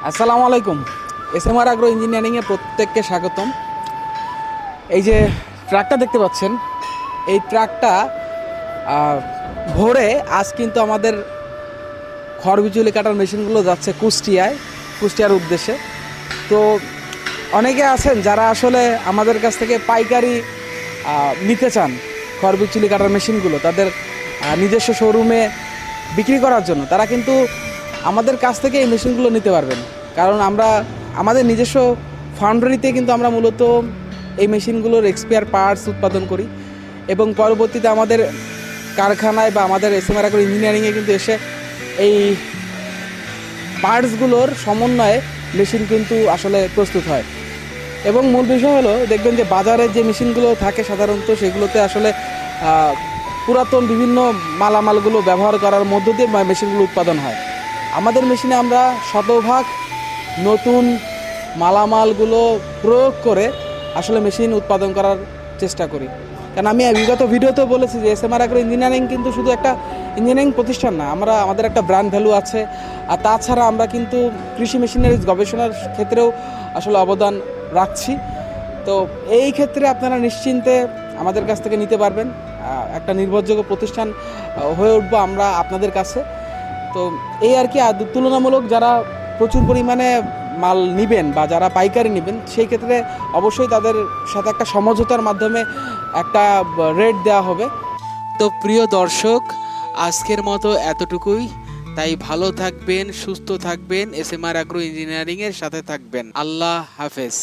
আসসালামু আলাইকুম। SMR agro ইঞ্জিনিয়ারিংয়ে প্রত্যেককে স্বাগতম। এই যে ট্রাকটা দেখতে পাচ্ছেন, এই ট্রাকটা ভোরে আজ কিন্তু আমাদের খড়বিচুলি কাটার মেশিনগুলো যাচ্ছে কুষ্টিয়ার উদ্দেশ্যে। তো অনেকে আছেন যারা আসলে আমাদের কাছ থেকে পাইকারি নিতে চান খড়বিচুলি কাটার মেশিনগুলো তাদের নিজস্ব শোরুমে বিক্রি করার জন্য। তারা কিন্তু আমাদের কাছ থেকে এই মেশিনগুলো নিতে পারবেন, কারণ আমরা আমাদের নিজস্ব ফাউন্ডারিতে কিন্তু আমরা মূলত এই মেশিনগুলোর এক্সপায়ার পার্টস উৎপাদন করি এবং পরবর্তীতে আমাদের কারখানায় বা আমাদের এসএমআর আগ্রো ইঞ্জিনিয়ারিংয়ে কিন্তু এসে এই পার্টসগুলোর সমন্বয়ে মেশিন কিন্তু আসলে প্রস্তুত হয়। এবং মূল বিষয় হলো, দেখবেন যে বাজারে যে মেশিনগুলো থাকে সাধারণত সেগুলোতে আসলে পুরাতন বিভিন্ন মালামালগুলো ব্যবহার করার মধ্য দিয়ে মেশিনগুলো উৎপাদন হয়। আমাদের মেশিনে আমরা শতভাগ নতুন মালামালগুলো প্রয়োগ করে আসলে মেশিন উৎপাদন করার চেষ্টা করি। কারণ আমি বিগত ভিডিওতেও বলেছি যে এসএমআর আগ্রো ইঞ্জিনিয়ারিং কিন্তু শুধু একটা ইঞ্জিনিয়ারিং প্রতিষ্ঠান না, আমাদের একটা ব্র্যান্ড ভ্যালু আছে। আর তাছাড়া আমরা কিন্তু কৃষি মেশিনারিজ গবেষণার ক্ষেত্রেও আসলে অবদান রাখছি। তো এই ক্ষেত্রে আপনারা নিশ্চিন্তে আমাদের কাছ থেকে নিতে পারবেন। একটা নির্ভরযোগ্য প্রতিষ্ঠান হয়ে উঠবো আমরা আপনাদের কাছে। তো এই আর কি, তুলনামূলক যারা প্রচুর পরিমাণে মাল নেবেন বা যারা পাইকারি নেবেন, সেই ক্ষেত্রে অবশ্যই তাদের সাথে একটা সমঝোতার মাধ্যমে একটা রেট দেওয়া হবে। তো প্রিয় দর্শক, আজকের মতো এতটুকুই। তাই ভালো থাকবেন, সুস্থ থাকবেন, এসএমআর আগ্রো ইঞ্জিনিয়ারিংয়ের সাথে থাকবেন। আল্লাহ হাফেজ।